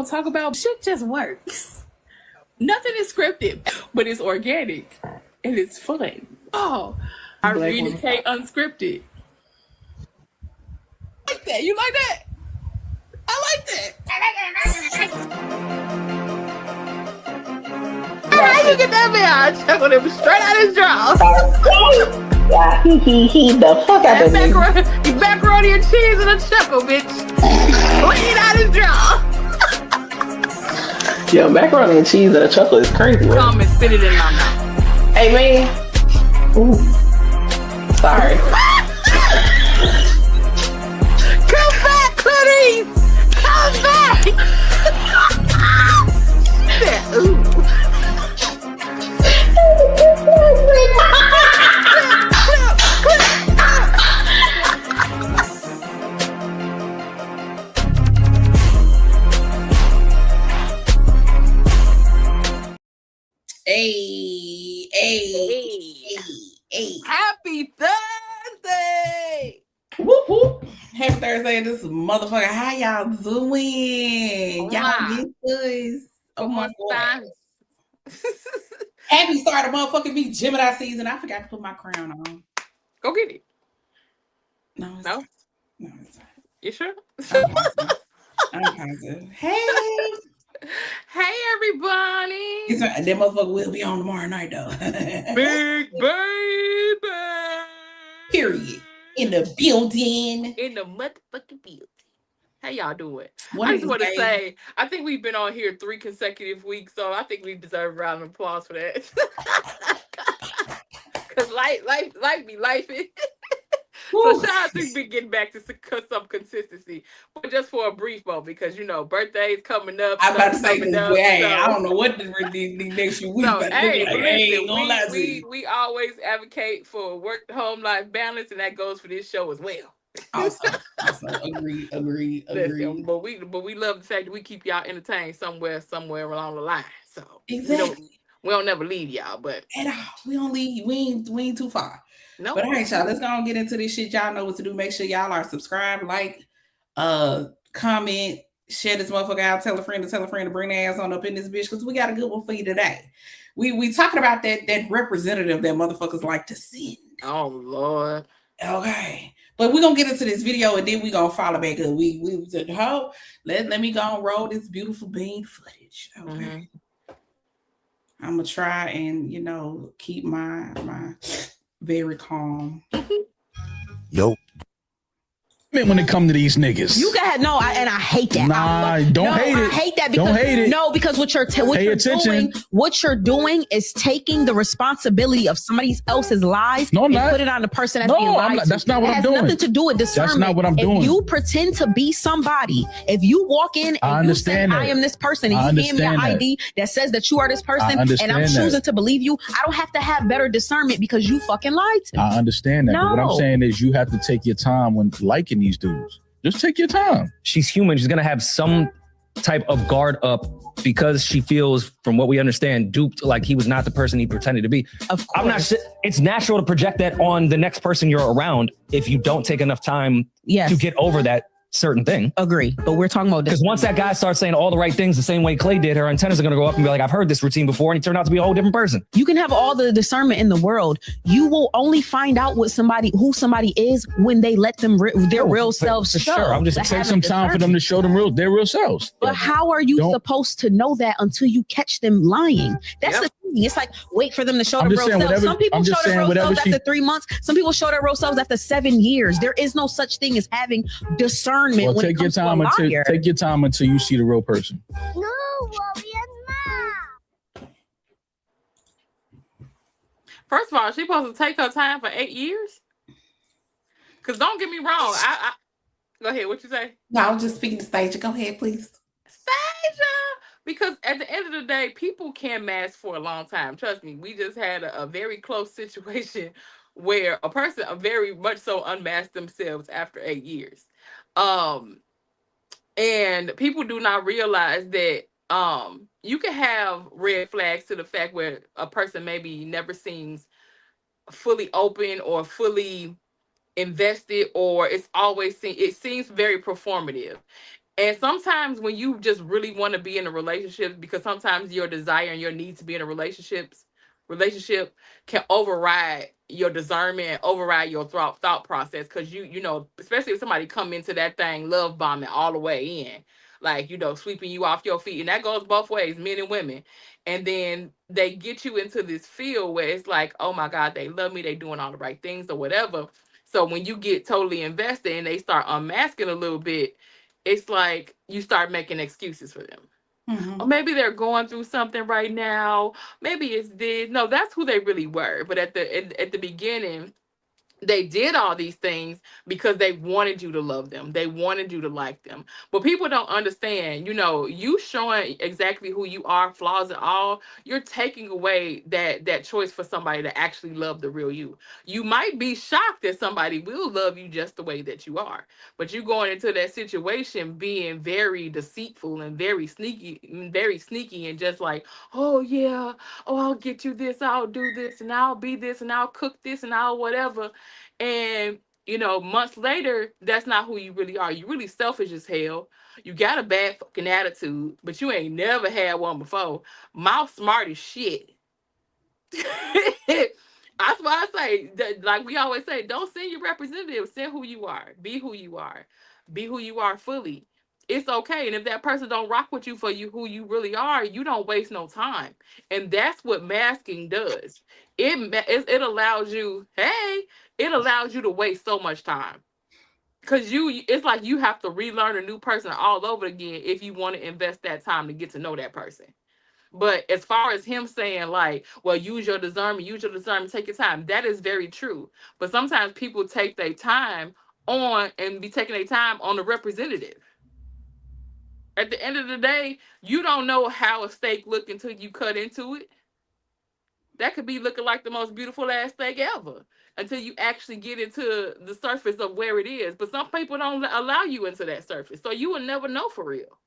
gonna talk about. Shit just works. Nothing is scripted, but it's organic and it's fun. Oh, Irene K unscripted. Like that? You like that? I like that. How you get that man? I chuckled him straight out his jaw. Yeah, he the fuck out of me. Macaroni and cheese and a chuckle, bitch. Clean out his jaw. Yo, macaroni and cheese and a chuckle is crazy. Come and spit it in my mouth. Hey, man. Ooh. Sorry. Come back, Clarice. Come back. Ooh. Hey. Happy Thursday. Whoop whoop. Happy Thursday. This is motherfucker. How y'all doing? Y'all miss us. Oh my God. Happy start of motherfucking me Gemini season. I forgot to put my crown on. Go get it. No, it's no? not. No, it's not. You sure? I'm positive. Hey. Hey, everybody. That motherfucker will be on tomorrow night, though. Big baby. Period. In the building. In the motherfucking building. How y'all doing? I just want to say, I think we've been on here 3 consecutive weeks, so I think we deserve a round of applause for that. Because life be lifing. So shout out to be getting back to some consistency, but just for a brief moment, because you know birthdays coming up. I'm about to say, hey, I don't know what the next few weeks. So, hey, we always advocate for work-home life balance, and that goes for this show as well. Also, agree. Listen, but we love the fact that we keep y'all entertained somewhere along the line. So exactly, we don't never leave y'all, but at all, we don't leave. We ain't too far. No, but all right, y'all. Let's go and get into this shit. Y'all know what to do. Make sure y'all are subscribed, like, comment, share this motherfucker out. Tell a friend to bring their ass on up in this bitch because we got a good one for you today. We talking about that representative that motherfuckers like to send. Oh Lord. Okay. But we're gonna get into this video and then we're gonna follow back up. We said, let me go and roll this beautiful bean footage. Okay. Mm-hmm. I'm gonna try and keep my very calm. Yo. When it come to these niggas, you got and I hate that. Hate it. I hate that because don't hate it. No, because what you're doing is taking the responsibility of somebody else's lies and put it on the person that's being lied to. That's not what I'm doing. It has nothing to do with discernment. That's not what I'm doing. If you pretend to be somebody, if you walk in and you say I am this person and you give me an ID that says that you are this person and I'm choosing to believe you, I don't have to have better discernment because you fucking lied to me. I understand that. No. But what I'm saying is you have to take your time when liking these dudes. Just take your time. She's human. She's going to have some type of guard up because she feels, from what we understand, duped, like he was not the person he pretended to be. Of course. It's natural to project that on the next person you're around if you don't take enough time to get over that certain thing. Agree. But we're talking about this. Because once that guy starts saying all the right things the same way Clay did, her antennas are going to go up and be like, I've heard this routine before, and he turned out to be a whole different person. You can have all the discernment in the world. You will only find out who somebody is when they let them their real selves show. Sure. I'm just take some time for them to show them their real selves. But how are you supposed to know that until you catch them lying? That's the thing. It's like, wait for them to show their real selves. Some people show their real selves after 3 months. Some people show their real selves after 7 years. There is no such thing as having discernment when it comes to a liar. Take your time until you see the real person. No, Bobby and Ma. First of all, she's supposed to take her time for 8 years? Because don't get me wrong. I go ahead. What you say? No, I was just speaking to Stasia. Go ahead, please. Stasia! Because at the end of the day, people can mask for a long time. Trust me. We just had a very close situation where a person very much so unmasked themselves after 8 years. And people do not realize that you can have red flags to the fact where a person maybe never seems fully open or fully invested, or it seems very performative. And sometimes when you just really want to be in a relationship, because sometimes your desire and your need to be in a relationship can override your discernment and override your thought process. Because you know, especially if somebody come into that thing love bombing all the way in, like, you know, sweeping you off your feet, and that goes both ways, men and women. And then they get you into this field where it's like, oh my God, they love me, they doing all the right things or whatever. So when you get totally invested and they start unmasking a little bit, it's like you start making excuses for them. Mm-hmm. Or maybe they're going through something right now. Maybe it's this. No, that's who they really were. But at the beginning, they did all these things because they wanted you to love them. They wanted you to like them. But people don't understand, you know, you showing exactly who you are, flaws and all, you're taking away that choice for somebody to actually love the real you. You might be shocked that somebody will love you just the way that you are. But you going into that situation being very deceitful and very sneaky and just like, oh yeah, oh, I'll get you this, I'll do this, and I'll be this, and I'll cook this, and I'll whatever. And, you know, months later, that's not who you really are. You really selfish as hell. You got a bad fucking attitude, but you ain't never had one before. Mouth smart as shit. That's why I say, like we always say, don't send your representative. Send who you are. Be who you are. Be who you are fully. It's okay. And if that person don't rock with you for you who you really are, you don't waste no time. And that's what masking does. It allows you, it allows you to waste so much time. Because it's like you have to relearn a new person all over again if you want to invest that time to get to know that person. But as far as him saying, like, well, use your discernment, take your time, that is very true. But sometimes people take their time on and be taking their time on the representative. At the end of the day, you don't know how a steak look until you cut into it. That could be looking like the most beautiful ass steak ever until you actually get into the surface of where it is. But some people don't allow you into that surface. So you will never know for real.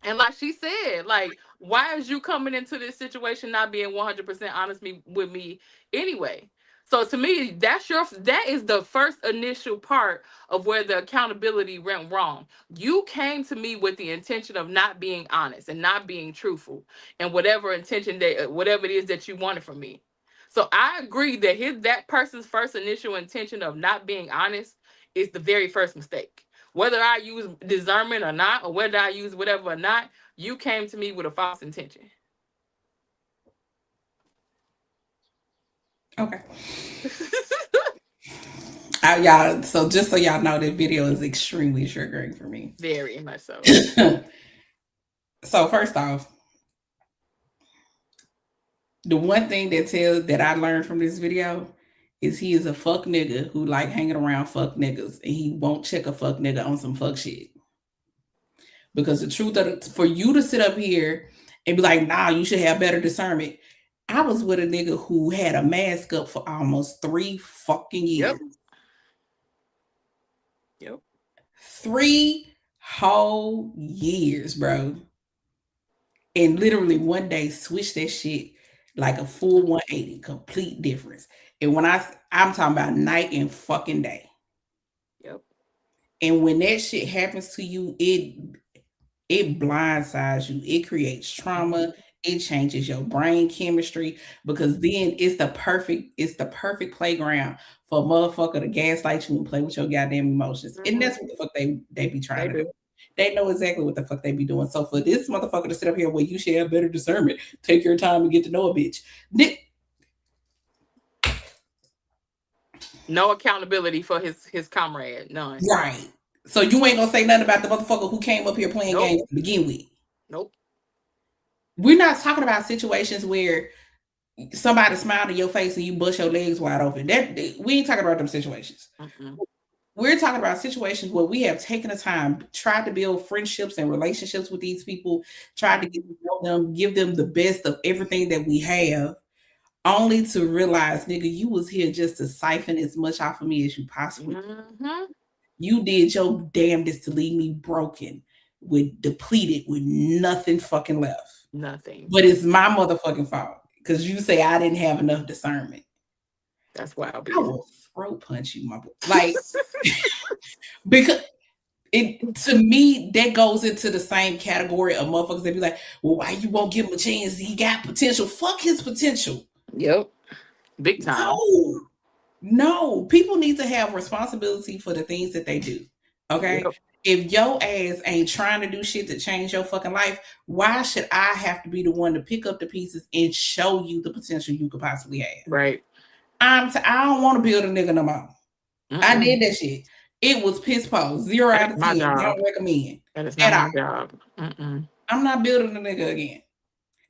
And like she said, like, why is you coming into this situation not being 100% honest with me anyway? So to me, that is the first initial part of where the accountability went wrong. You came to me with the intention of not being honest and not being truthful, and whatever intention whatever it is that you wanted from me. So I agree that that person's first initial intention of not being honest is the very first mistake. Whether I use discernment or not, or whether I use whatever or not, you came to me with a false intention. Okay. Y'all, so just so y'all know, that video is extremely triggering for me. Very much so. So first off, the one thing that I learned from this video is he is a fuck nigga who like hanging around fuck niggas, and he won't check a fuck nigga on some fuck shit. Because the truth of it, for you to sit up here and be like, nah, you should have better discernment. I was with a nigga who had a mask up for almost 3 fucking years. Yep. 3 whole years, bro. And literally one day switched that shit like a full 180, complete difference. And when I'm talking about night and fucking day. Yep. And when that shit happens to you, it blindsides you. It creates trauma. It changes your brain chemistry, because then it's the perfect playground for a motherfucker to gaslight you and play with your goddamn emotions. And that's what the fuck they be trying to do. They know exactly what the fuck they be doing. So for this motherfucker to sit up here, well, you should have better discernment. Take your time and get to know a bitch. No accountability for his comrade. None. Right. So you ain't gonna say nothing about the motherfucker who came up here playing games to begin with. Nope. We're not talking about situations where somebody smiled in your face and you bust your legs wide open. We ain't talking about them situations. Mm-hmm. We're talking about situations where we have taken the time, tried to build friendships and relationships with these people, tried to get to know them, give them the best of everything that we have, only to realize, nigga, you was here just to siphon as much off of me as you possibly could. Mm-hmm. You did your damnedest to leave me broken, depleted, with nothing fucking left. Nothing. But it's my motherfucking fault because you say I didn't have enough discernment. That's wild. I will throat punch you, my boy. Like, because It to me that goes into the same category of motherfuckers that be like, well, why you won't give him a chance? He got potential. Fuck his potential. Yep. Big time. No. People need to have responsibility for the things that they do. Okay. Yep. If your ass ain't trying to do shit to change your fucking life, why should I have to be the one to pick up the pieces and show you the potential you could possibly have? Right. I don't want to build a nigga no more. I did that shit. It was piss poor. 0 out of 10. Don't recommend. That is not my job. I'm not building a nigga again.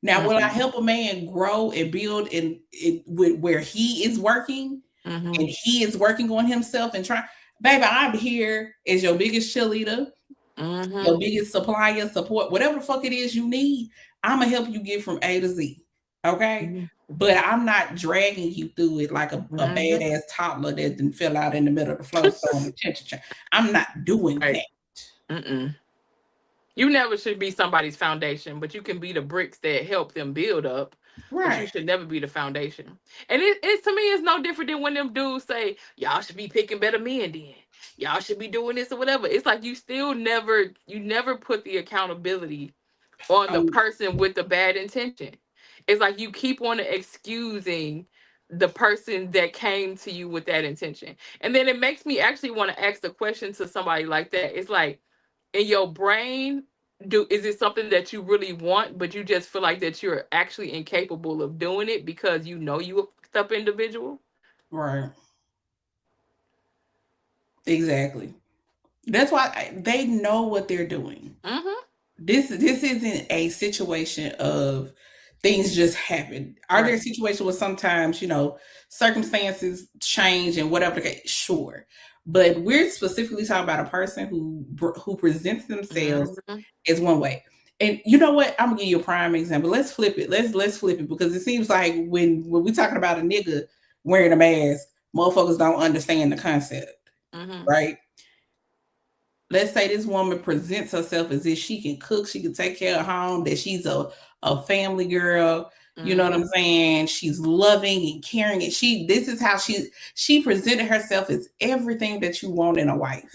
Now, will I help a man grow and build in where he is working and he is working on himself and trying? Baby, I'm here as your biggest cheerleader, your biggest supplier, support, whatever the fuck it is you need. I'm gonna help you get from A to Z. Okay. But I'm not dragging you through it like a badass toddler that then fell out in the middle of the floor. I'm not doing that. You never should be somebody's foundation, but you can be the bricks that help them build up. Right. But you should never be the foundation. And it's to me, it's no different than when them dudes say, y'all should be picking better men then. Y'all should be doing this or whatever. It's like you never put the accountability on the person with the bad intention. It's like you keep on excusing the person that came to you with that intention. And then it makes me actually want to ask the question to somebody like that. It's like, in your brain, is it something that you really want, but you just feel like that you're actually incapable of doing it because you know you a fucked up individual? Right. Exactly. That's why they know what they're doing. This isn't a situation of things just happen. Are there situations where sometimes, circumstances change and whatever the case? Sure. But we're specifically talking about a person who presents themselves as one way. And you know what? I'm gonna give you a prime example. Let's flip it. Let's flip it, because it seems like when we're talking about a nigga wearing a mask, motherfuckers don't understand the concept. Right? Let's say this woman presents herself as if she can cook, she can take care of home, that she's a family girl. You know what I'm saying? She's loving and caring, and this is how she presented herself as everything that you want in a wife.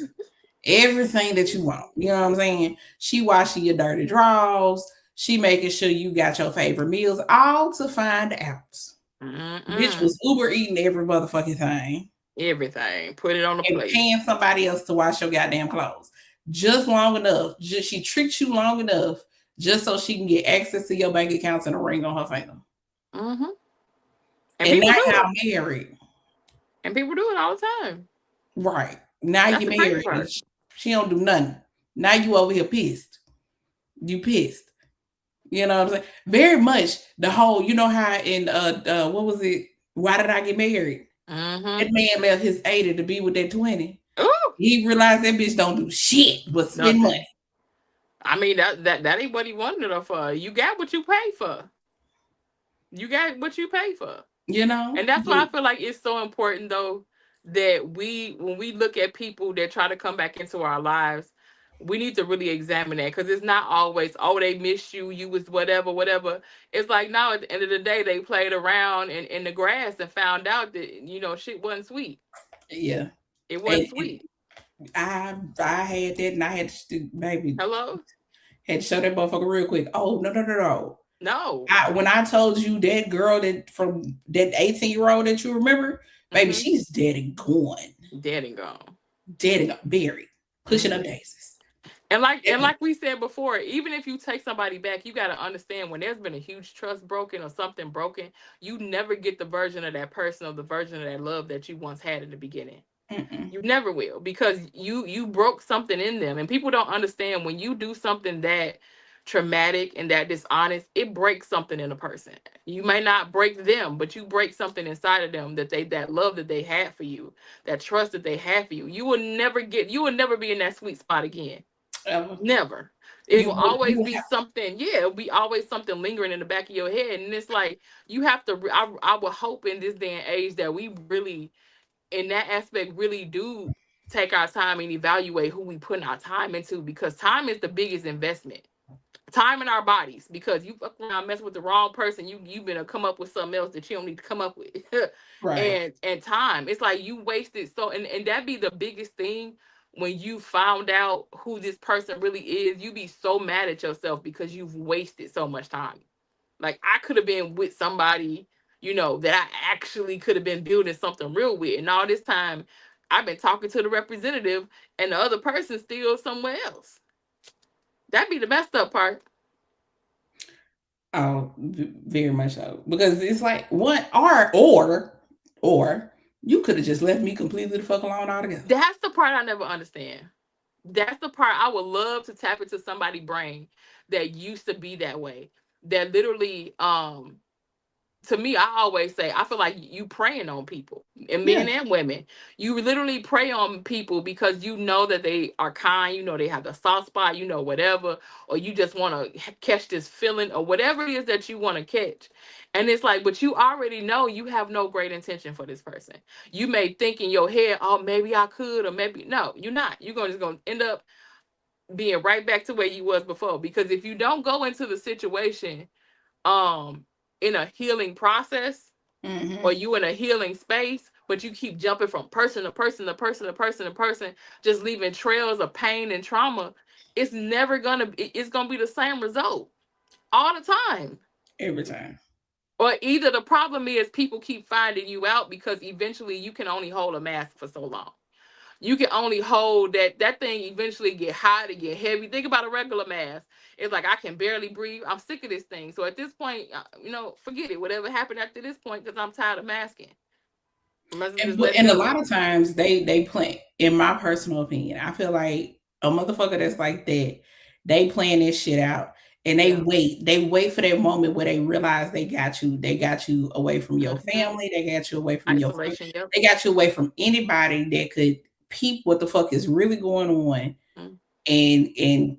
Everything that you want. You know what I'm saying? She washing your dirty drawers. She making sure you got your favorite meals, all to find out. Bitch was Uber eating every motherfucking thing. Everything. Put it on the plate. Paying somebody else to wash your goddamn clothes. Just long enough. She tricked you long enough just so she can get access to your bank accounts and a ring on her finger. And now y'all married. And people do it all the time. Right. Now you're married. She don't do nothing. Now you over here pissed. You pissed. You know what I'm saying? Very much the whole, you know how in what was it? Why Did I Get Married? That man left his 80 to be with that 20. Ooh. He realized that bitch don't do shit but spend money. I mean, that ain't what he wanted her for. You got what you pay for. You got what you pay for. And that's why I feel like it's so important, though, that when we look at people that try to come back into our lives, we need to really examine that, because it's not always, they missed you, you was whatever. It's like, no, at the end of the day, they played around in the grass and found out that, shit wasn't sweet. Yeah. It wasn't sweet. I had that, and I had to, baby. Hello? Had to show that motherfucker real quick. Oh, no. No. When I told you that girl from that 18-year-old that you remember, baby, she's dead and gone. Dead and gone. Buried. Pushing up daisies. And like we said before, even if you take somebody back, you got to understand, when there's been a huge trust broken or something broken, you never get the version of that person or the version of that love that you once had in the beginning. You never will, because you broke something in them. And people don't understand, when you do something that traumatic and that dishonest, it breaks something in a person. You may not break them, but you break something inside of them, that love that they had for you, that trust that they had for you. You will never be in that sweet spot again. Never. It will always be something. Yeah, it'll be always something lingering in the back of your head. And it's like, you have to, I would hope in this day and age that we really, in that aspect, really do take our time and evaluate who we put our time into, because time is the biggest investment. Time in our bodies, because you fuck around, mess with the wrong person, you've been to come up with something else that you don't need to come up with. Right. And time, it's like you wasted. So and that be the biggest thing when you found out who this person really is, you be so mad at yourself because you've wasted so much time. Like, I could have been with somebody, that I actually could have been building something real with. And all this time, I've been talking to the representative and the other person still somewhere else. That'd be the messed up part. Oh, very much so. Because it's like, what or you could have just left me completely the fuck alone altogether. That's the part I never understand. That's the part I would love to tap into somebody's brain that used to be that way. That literally, to me, I always say, I feel like you preying on people, and men and women. You literally prey on people because you know that they are kind, they have the soft spot, whatever, or you just want to catch this feeling or whatever it is that you want to catch. And it's like, but you already know you have no great intention for this person. You may think in your head, oh, maybe I could, or maybe no, you're not. You're just gonna end up being right back to where you was before. Because if you don't go into the situation, in a healing process, or you in a healing space, but you keep jumping from person to person to person to person to person, just leaving trails of pain and trauma, it's gonna be the same result all the time. Every time. Or either the problem is people keep finding you out because eventually you can only hold a mask for so long. You can only hold that thing eventually get hot, it get heavy. Think about a regular mask. It's like, I can barely breathe. I'm sick of this thing. So at this point, forget it. Whatever happened after this point, because I'm tired of masking. And a lot of times they play, in my personal opinion, I feel like a motherfucker that's like that, they plan this shit out. And they wait for that moment where they realize they got you away from your family, they got you away from isolation, your they got you away from anybody that could peep what the fuck is really going on, and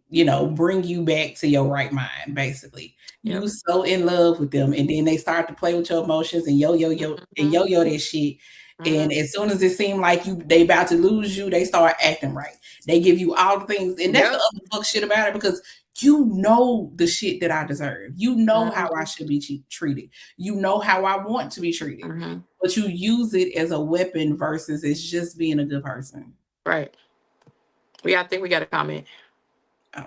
bring you back to your right mind. Basically, you so in love with them, and then they start to play with your emotions and yo that shit. And as soon as it seemed like they about to lose you, they start acting right. They give you all the things, and that's the other fuck shit about it, because you know the shit that I deserve. You know how I should be treated. You know how I want to be treated. But you use it as a weapon versus it's just being a good person. Right. I think we got a comment. Oh,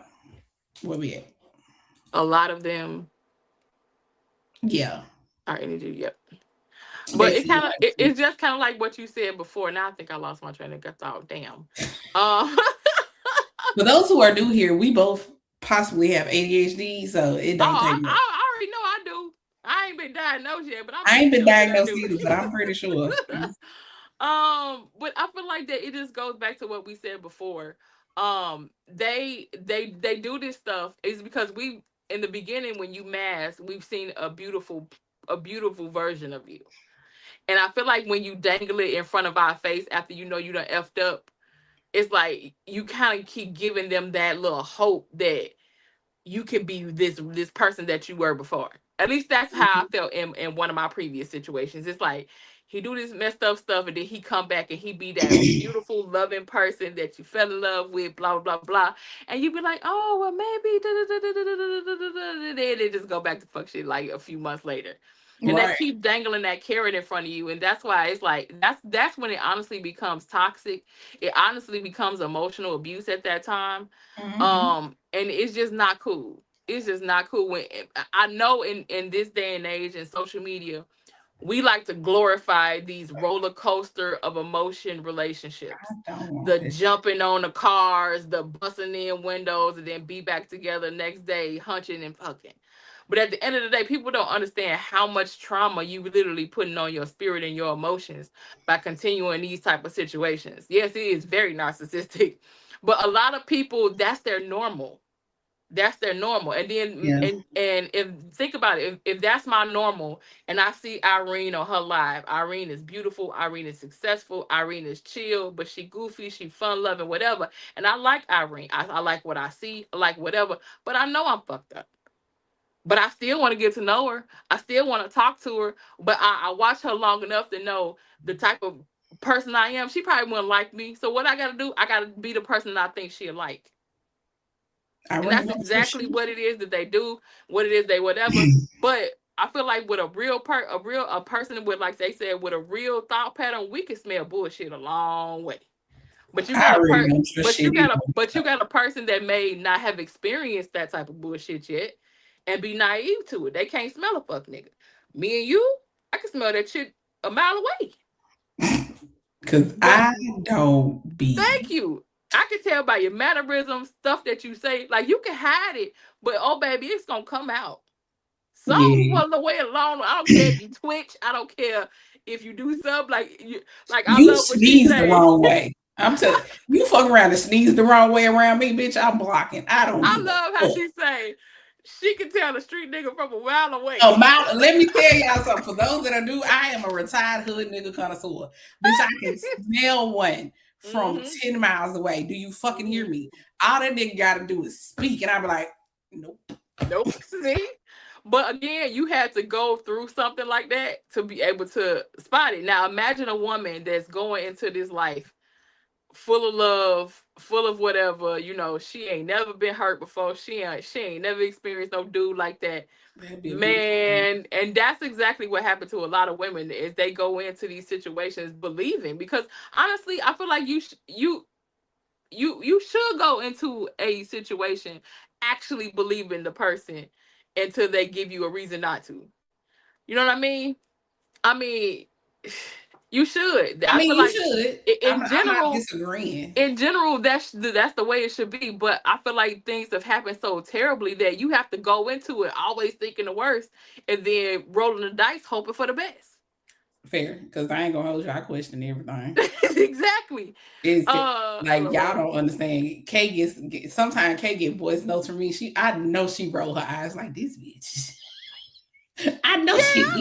where we at? A lot of them. Yeah. Are energy. Yep. But it's just kind of like what you said before. Now I think I lost my train of thought. Damn. For those who are new here, we both possibly have ADHD, so it don't take much. I already know I do. I ain't been diagnosed yet, but I ain't been diagnosed either, but I'm pretty sure. But I feel like that it just goes back to what we said before. They do this stuff is because in the beginning, when you mask, we've seen a beautiful version of you. And I feel like when you dangle it in front of our face after you done effed up, it's like you kind of keep giving them that little hope that you can be this person that you were before. At least that's how I felt in one of my previous situations. It's like he do this messed up stuff, and then he come back and he be that beautiful, loving person that you fell in love with, blah, blah, blah. And you be like, oh, well, maybe, then they just go back to fuck shit like a few months later. And they keep dangling that carrot in front of you. And that's why it's like, that's when it honestly becomes toxic. It honestly becomes emotional abuse at that time. And it's just not cool. It's just not cool. When I know in this day and age in social media, we like to glorify these roller coaster of emotion relationships. The jumping on the cars, the busting in windows, and then be back together next day, hunching and fucking. But at the end of the day, people don't understand how much trauma you literally putting on your spirit and your emotions by continuing these type of situations. Yes, it is very narcissistic, but a lot of people, that's their normal. That's their normal. And then and if think about it, if that's my normal, and I see Irene on her live, Irene is beautiful, Irene is successful, Irene is chill, but she goofy, she fun loving, whatever. And I like Irene. I like what I see, I like whatever, but I know I'm fucked up. But I still want to get to know her. I still want to talk to her. But I watch her long enough to know the type of person I am. She probably wouldn't like me. So what I got to do, I got to be the person that I think she'll like. And that's exactly what it is that they do, what it is they whatever. But I feel like with a person with, like they said, with a real thought pattern, we can smell bullshit a long way. But you got a person that may not have experienced that type of bullshit yet and be naive to it. They can't smell a fuck nigga. Me and you, I can smell that shit a mile away. Cause I don't be. Thank you. I can tell by your mannerisms, stuff that you say. Like you can hide it, but oh baby, it's gonna come out. Some other way along. I don't care if you twitch. I don't care if you do something I love what sneeze the wrong way. I'm telling you, fuck around and sneeze the wrong way around me, bitch. I'm blocking. I love how she say she can tell the street nigga from a mile away. Let me tell y'all something. For those that are new, I am a retired hood nigga connoisseur. Bitch, I can smell one from 10 miles away. Do you fucking hear me? All that nigga gotta do is speak, and I'm like, nope. See? But again, you had to go through something like that to be able to spot it. Now imagine a woman that's going into this life full of love, full of whatever, she ain't never been hurt before. She ain't never experienced no dude like that. Man, and that's exactly what happened to a lot of women is they go into these situations believing, because honestly, I feel like you should go into a situation actually believing the person until they give you a reason not to. You know what I mean? You should. I feel like should. I'm not disagreeing. In general, that's the way it should be. But I feel like things have happened so terribly that you have to go into it always thinking the worst and then rolling the dice, hoping for the best. Fair, because I ain't gonna hold you. I question everything. Exactly. Y'all don't understand. Sometimes Kay get voice notes from me. I know she roll her eyes like this bitch. I know she. Yeah.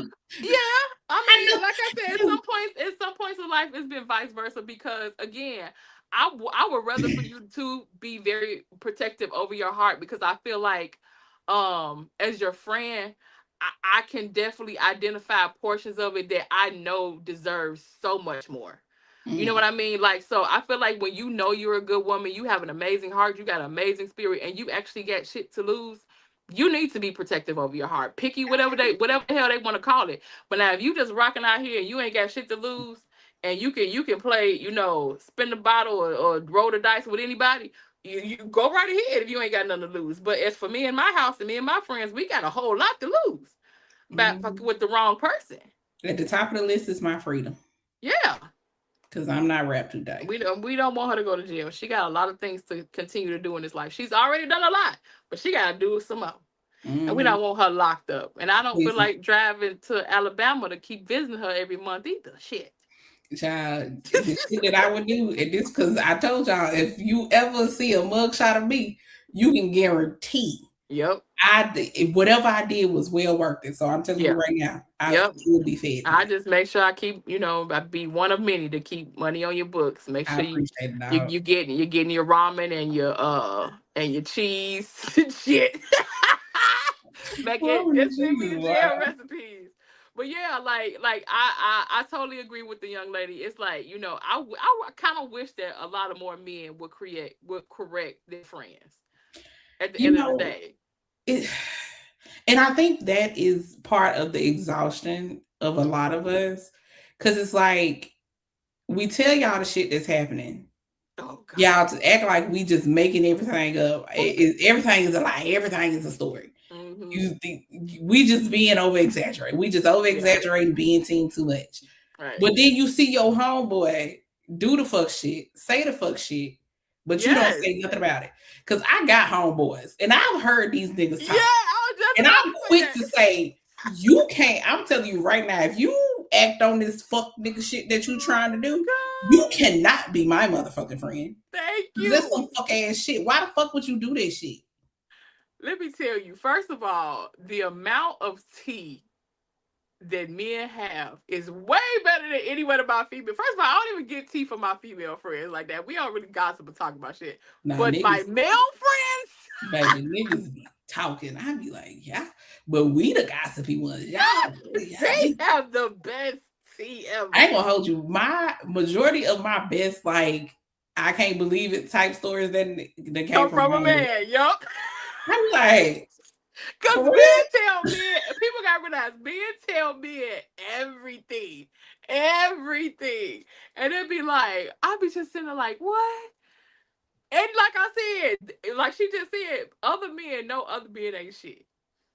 I mean, like I said, at some points in life, it's been vice versa because, again, I would rather for you to be very protective over your heart, because I feel like, as your friend, I can definitely identify portions of it that I know deserves so much more. You know what I mean? Like, so I feel like when you know you're a good woman, you have an amazing heart, you got an amazing spirit, and you actually got shit to lose, you need to be protective over your heart. Picky, whatever the hell they want to call it. But now if you just rocking out here and you ain't got shit to lose, and you can play, spin the bottle or roll the dice with anybody, you go right ahead if you ain't got nothing to lose. But as for me and my house and me and my friends, we got a whole lot to lose with the wrong person. At the top of the list is my freedom. Yeah. Because I'm not wrapped today. We don't want her to go to jail. She got a lot of things to continue to do in this life. She's already done a lot, but she got to do some more. And we don't want her locked up. And I don't feel like driving to Alabama to keep visiting her every month either. Shit. Child, the shit that I would do, and this because I told y'all, if you ever see a mugshot of me, you can guarantee. Yep. Whatever I did was well worth it. So I'm telling you right now, I will be fed. I just make sure I keep, I be one of many to keep money on your books. Make sure you're getting your ramen and your cheese and shit. It's recipes. But yeah, like I totally agree with the young lady. It's like, I kind of wish that a lot of more men would correct their friends at the end of the day. And I think that is part of the exhaustion of a lot of us, because it's like we tell y'all the shit that's happening. Oh, God. Y'all to act like we just making everything up. Everything is a lie. Everything is a story. Mm-hmm. We just being over exaggerated. We just over exaggerating, being team too much. Right. But then you see your homeboy do the fuck shit, say the fuck shit, but you don't say nothing about it. Because I got homeboys, and I've heard these niggas talk. And I'm quick to say, you can't. I'm telling you right now, if you act on this fuck nigga shit that you trying to do, you cannot be my motherfucking friend. Thank you. That's some fuck ass shit. Why the fuck would you do that shit? Let me tell you, first of all, the amount of tea that men have is way better than anyone about female. First of all, I don't even get tea from my female friends like that. We don't really gossip and talk about shit. But my male friends, baby, niggas be talking. I be like, yeah, but we the gossipy ones. They have the best tea ever. I ain't gonna hold you. My majority of my best, like, I can't believe it type stories that came from a man. Yup. I'm like, Because men tell men, people gotta realize men tell men everything. Everything. And it'd be like, I'll be just sitting there like, what? And like I said, like she just said, other men know other men ain't shit.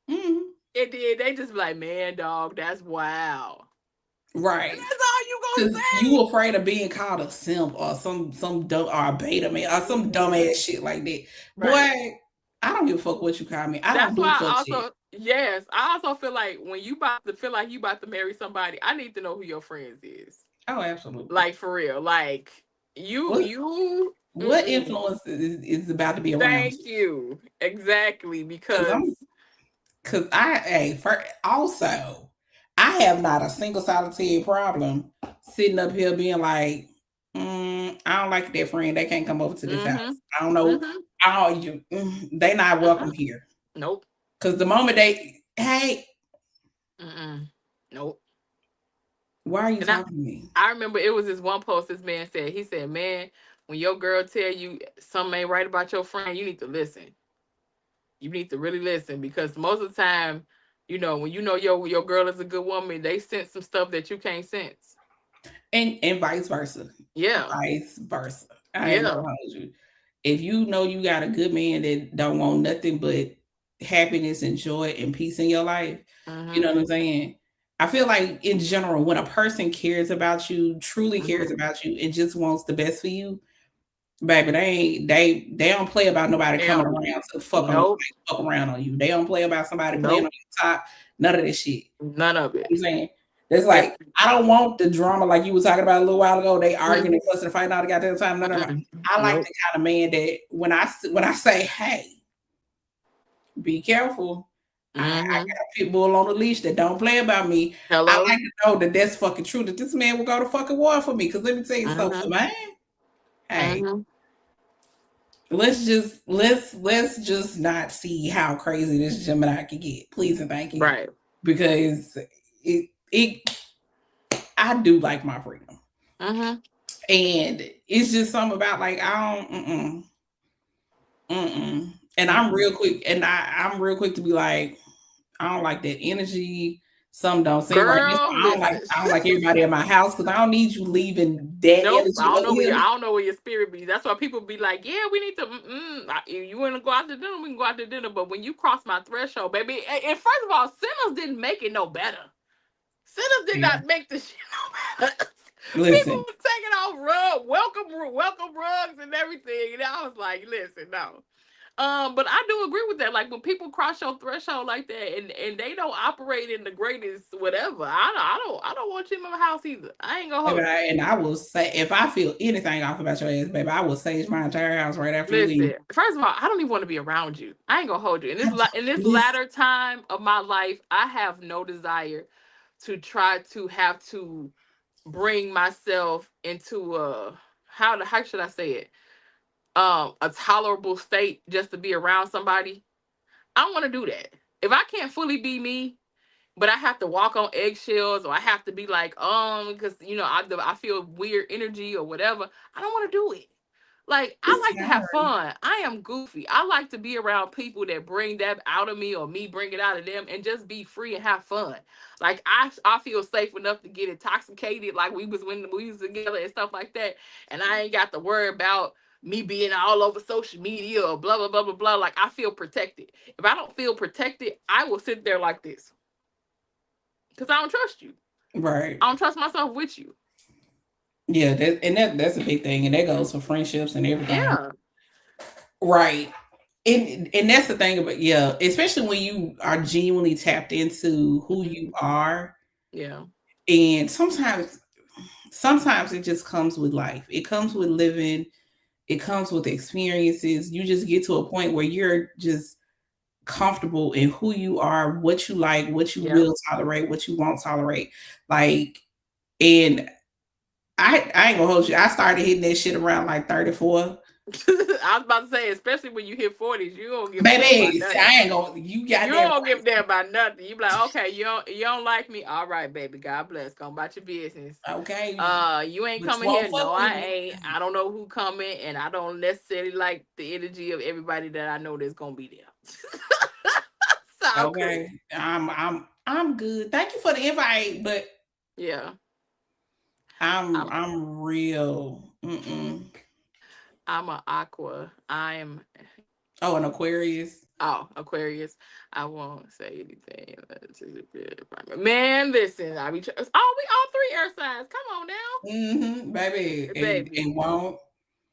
Mm-hmm. And then they just be like, man, dog, that's wild. Right. And that's all you gonna say. You afraid of being called a simp or some dumb or a beta man or some dumbass shit like that. Right. Boy, I don't give a fuck what you call me. I don't do fuck shit. Yes, I also feel like when you about to feel like you about to marry somebody, I need to know who your friends is. Oh, absolutely. Like for real. Like what influence is about to be around? Thank you. Exactly. Because also I have not a single solitary problem sitting up here being like, I don't like that friend. They can't come over to this house. I don't know. They not welcome here. Nope. Because the moment nope. Why are you talking to me? I remember it was this one post this man said. He said, man, when your girl tell you something ain't right about your friend, you need to listen. You need to really listen, because most of the time, you know, when you know your girl is a good woman, they sense some stuff that you can't sense. And vice versa. Yeah. Vice versa. I ain't gonna hold you. If you know you got a good man that don't want nothing but happiness and joy and peace in your life, you know what I'm saying? I feel like in general, when a person cares about you, truly cares about you, and just wants the best for you, baby, they don't play about nobody coming around to fuck around on you. They don't play about somebody playing on your top. None of this shit. None of it. You know what I'm saying? It's like, I don't want the drama like you were talking about a little while ago. They arguing and fussing and fighting all the goddamn time. No. I like the kind of man that when I say, hey, be careful. I got a pit bull on the leash that don't play about me. Hello? I like to know that that's fucking true, that this man will go to fucking war for me. Because let me tell you something, man. Hey, let's just not see how crazy this Gemini can get. Please and thank you. Right. Because I do like my freedom. And it's just something about like, I don't, And I'm real quick, and I'm real quick to be like, I don't like that energy. Some don't seem like this. I don't like everybody in my house, because I don't need you leaving that energy. I don't know where your spirit be. That's why people be like, yeah, we need to. You want to go out to dinner? We can go out to dinner. But when you cross my threshold, baby, and first of all, sinners didn't make it no better. Sinners did not make the shit no better. People were taking off welcome rugs and everything, and I was like, listen, no. But I do agree with that. Like when people cross your threshold like that, and they don't operate in the greatest whatever, I don't want you in my house either. I ain't gonna hold. And I will say, if I feel anything off about your ass, baby, I will sage my entire house right after you leave. First of all, I don't even want to be around you. I ain't gonna hold you. In this latter time of my life, I have no desire to try to have to bring myself into how should I say it? A tolerable state just to be around somebody. I don't want to do that. If I can't fully be me, but I have to walk on eggshells, or I have to be like, because I feel weird energy or whatever, I don't want to do it. Like, I like to have fun. I am goofy. I like to be around people that bring that out of me, or me bring it out of them, and just be free and have fun. Like, I feel safe enough to get intoxicated, like when we was together and stuff like that, and I ain't got to worry about me being all over social media or blah, blah, blah, blah, blah. Like, I feel protected. If I don't feel protected, I will sit there like this. Because I don't trust you. Right. I don't trust myself with you. Yeah, that's a big thing. And that goes for friendships and everything. Yeah. Right. And that's the thing about, especially when you are genuinely tapped into who you are. Yeah. And sometimes it just comes with life. It comes with living. It comes with experiences. You just get to a point where you're just comfortable in who you are, what you like, what you will tolerate, what you won't tolerate. Like, and I ain't gonna hold you. I started hitting that shit around like 34. I was about to say, especially when you hit 40s, you don't give baby. I ain't gonna. You don't give a damn about nothing. You be like, okay, you don't like me. All right, baby. God bless. Go about your business. Okay. You ain't coming here. No, I ain't. I don't know who coming, and I don't necessarily like the energy of everybody that I know that's gonna be there. Okay. I'm good. Thank you for the invite, but yeah. I'm real. I'm an Aqua. I'm an Aquarius. Oh, Aquarius. I won't say anything. Man, listen. We all 3 air signs. Come on now. Baby. And won't.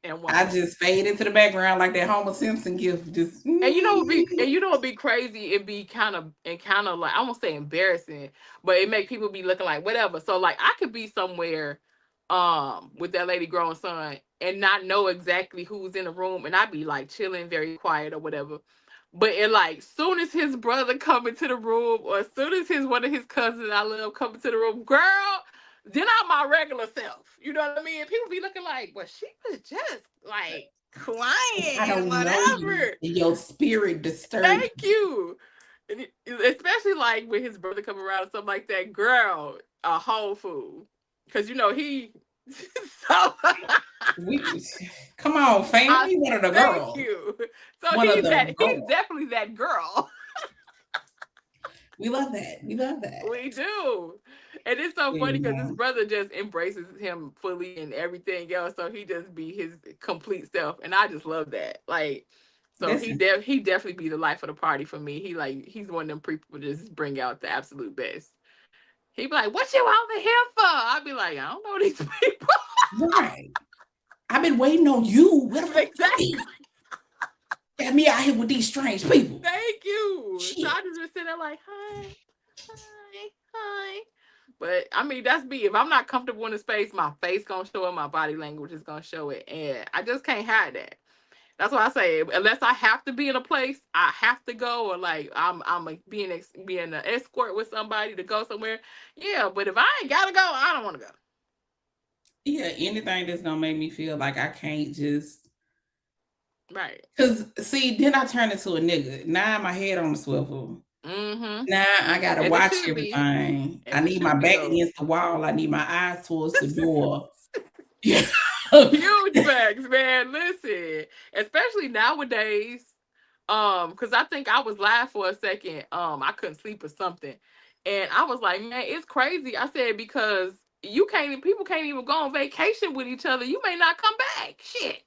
And won't. I just fade into the background like that Homer Simpson gift. Just and you know what be crazy and be kind of like, I won't say embarrassing, but it make people be looking like whatever. So like I could be somewhere with that lady growing son and not know exactly who's in the room, and I'd be like chilling very quiet or whatever. But it like soon as his brother come into the room, or as soon as one of his cousins I love come into the room, girl, then I'm my regular self. You know what I mean? And people be looking like, well, she was just like quiet I don't whatever. Know you. Your spirit disturbed. Thank you. And especially like when his brother come around or something like that, girl, a whole fool. Because you know he so come on, fam. He's one of the girls. Thank you. So he's definitely that girl. We love that. We do. And it's so funny because his brother just embraces him fully and everything else. So he just be his complete self. And I just love that. Like, so he definitely be the life of the party for me. He's one of them people just bring out the absolute best. He be like, what you over here for? I'd be like, I don't know these people. Right. I've been waiting on you. Exactly. Got me out here with these strange people. Thank you. Shit. So I just been sitting there like, hi. But I mean, that's me. If I'm not comfortable in the space, my face gonna show it, my body language is gonna show it. And I just can't hide that. That's why I say, unless I have to be in a place, I have to go, or like I'm being an escort with somebody to go somewhere. Yeah, but if I ain't gotta go, I don't want to go. Yeah, anything that's gonna make me feel like I can't just. Right. Because, see, then I turn into a nigga. Now my head on the swivel. Mm-hmm. Now I got to watch everything. I need my back against the wall. I need my eyes towards the door. Huge facts, man. Listen, especially nowadays, because I think I was live for a second. I couldn't sleep or something. And I was like, man, it's crazy. I said, because people can't even go on vacation with each other. You may not come back. Shit.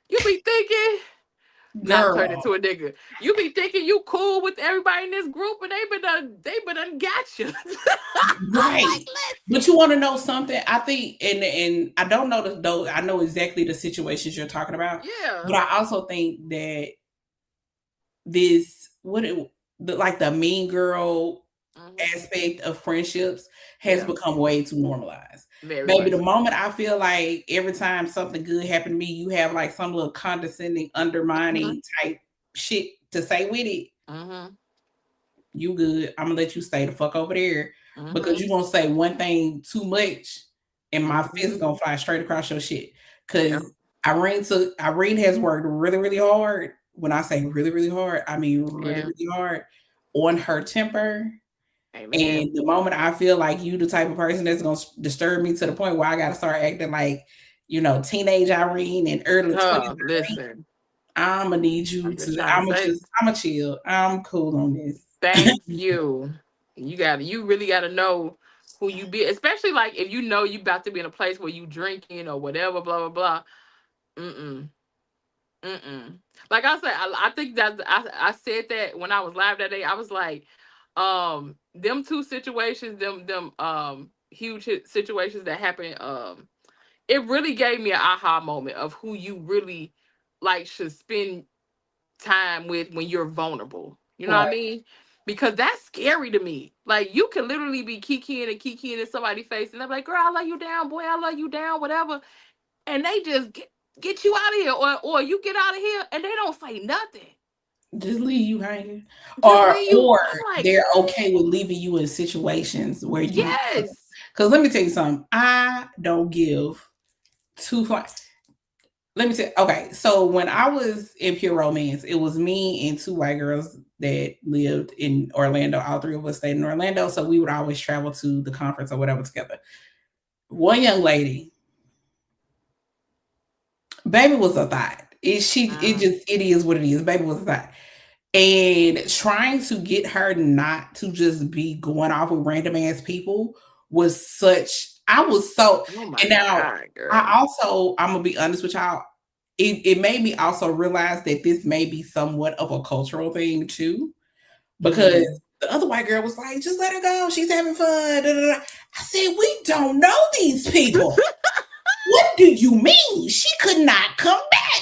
You be thinking, not turn into a nigga. You be thinking you cool with everybody in this group, and they been got you. Right. Like, but you want to know something? I think, and I don't know though. I know exactly the situations you're talking about. Yeah. But I also think that this, like the mean girl aspect of friendships has become way too normalized. Baby, the moment I feel like every time something good happened to me, you have like some little condescending, undermining type shit to say with it. You good. I'm gonna let you stay the fuck over there because you're gonna say one thing too much and my fist gonna fly straight across your shit. Because Irene has worked really, really hard. When I say really, really hard, I mean really, really hard on her temper. Amen. And the moment I feel like you the type of person that's gonna disturb me to the point where I gotta start acting like, teenage Irene and early 20s. Listen, I'm gonna need you I'm gonna chill. I'm cool on this. Thank you. You really gotta know who you be, especially like if you know you about to be in a place where you drinking or whatever, blah blah blah. Like I said, I think that I said that when I was live that day. I was like, them two situations, them huge situations that happened, it really gave me an aha moment of who you really like should spend time with when you're vulnerable. You know what I mean? Because that's scary to me. Like, you can literally be kikiing in somebody's face, and they're like, girl, I love you down, boy, I love you down, whatever. And they just get you out of here, or you get out of here and they don't say nothing. Just leave you hanging. Or they're okay with leaving you in situations where you. Yes. Because let me tell you something. I don't give two fucks. Let me tell you. Okay, so when I was in Pure Romance, it was me and two white girls that lived in Orlando. All three of us stayed in Orlando, so we would always travel to the conference or whatever together. One young lady, baby was a thought. It is what it is. Baby was a thought. And trying to get her not to just be going off with random ass people was such. I was so. Oh and now God, girl. I'm gonna be honest with y'all. It made me also realize that this may be somewhat of a cultural thing too, because the other white girl was like, "Just let her go. She's having fun." Da, da, da. I said, "We don't know these people. What do you mean? She could not come back."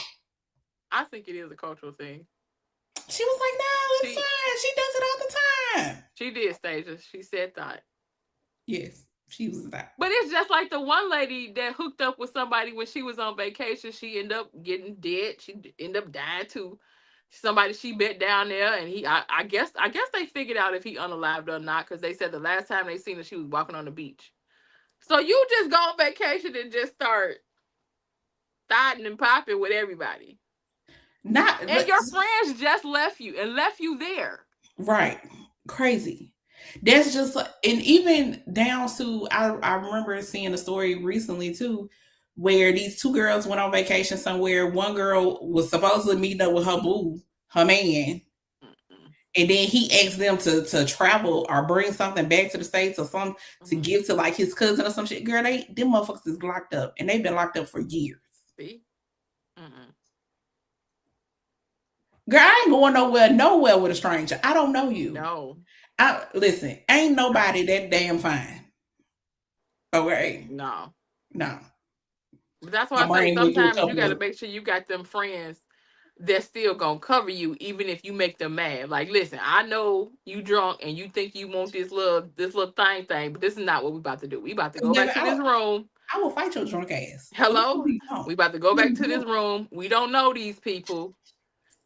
I think it is a cultural thing. She was like, "No, it's fine. She does it all the time." She did, Stasia. She said that. Yes, she was that. But it's just like the one lady that hooked up with somebody when she was on vacation. She ended up getting dead. She ended up dying too. Somebody she met down there, and I guess they figured out if he unalived her or not, because they said the last time they seen her, she was walking on the beach. So you just go on vacation and just start starting and popping with everybody. And your friends just left you there. Right. Crazy. That's just, and even down to, I remember seeing a story recently too, where these two girls went on vacation somewhere. One girl was supposedly meeting up with her boo, her man. And then he asked them to travel or bring something back to the States or something to give to like his cousin or some shit. Girl, them motherfuckers is locked up, and they've been locked up for years. See? Girl, I ain't going nowhere with a stranger. I don't know you. No. Listen, ain't nobody that damn fine. Okay. No. But that's why I say sometimes you got to make sure you got them friends that's still gonna cover you, even if you make them mad. Like, listen, I know you drunk and you think you want this little thing, but this is not what we about to do. We about to go back to this room. I will fight your drunk ass. Hello? We about to go back to this room. We don't know these people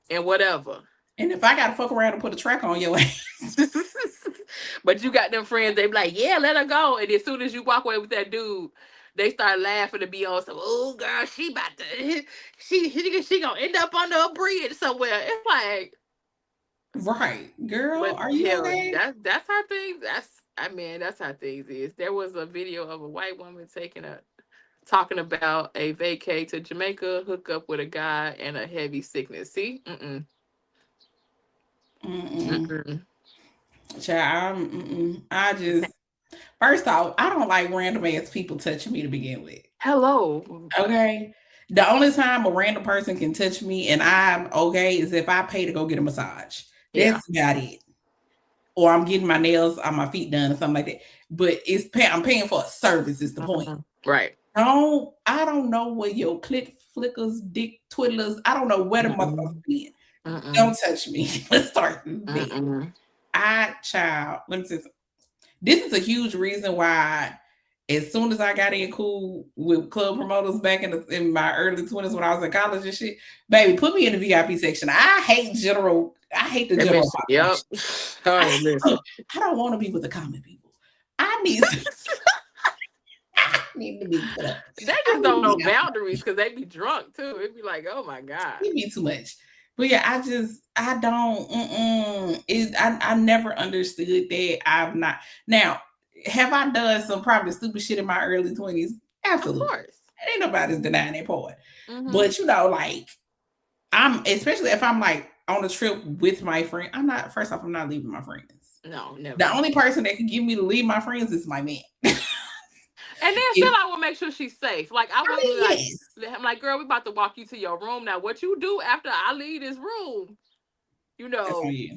and whatever. And if I gotta fuck around and put a track on your ass. But you got them friends, they be like, yeah, let her go. And as soon as you walk away with that dude, they start laughing to be on some, oh girl, she about to, she gonna end up under a bridge somewhere. It's like, right, girl, are you okay? That's how things. That's how things is. There was a video of a white woman talking about a vacay to Jamaica, hook up with a guy and a heavy sickness. See, Child, I just, first off, I don't like random ass people touching me to begin with. Hello. Okay. The only time a random person can touch me and I'm okay is if I pay to go get a massage. That's about it. Or I'm getting my nails on my feet done or something like that. But I'm paying for a service is the point. Right. I don't know what your clit flickers, dick twiddlers, I don't know where the motherfuckers been. Don't touch me. Let's start there. Let me say something. This is a huge reason why, as soon as I got in cool with club promoters back in my early 20s when I was in college and shit, baby, put me in the VIP section. I hate the general population. I don't want to be with the common people. I need to be put up. They just don't know boundaries because they be drunk too. It'd be like, oh my God. It'd be too much. But yeah, I don't, I never understood that. I've not. Now, have I done some probably stupid shit in my early 20s? Absolutely. Of course. Ain't nobody's denying that part. But like, especially if I'm like on a trip with my friend, I'm not leaving my friends. No, never. The only person that can give me to leave my friends is my man. And then still, I will make sure she's safe. Like I will I'm like, girl, we about to walk you to your room now. What you do after I leave this room,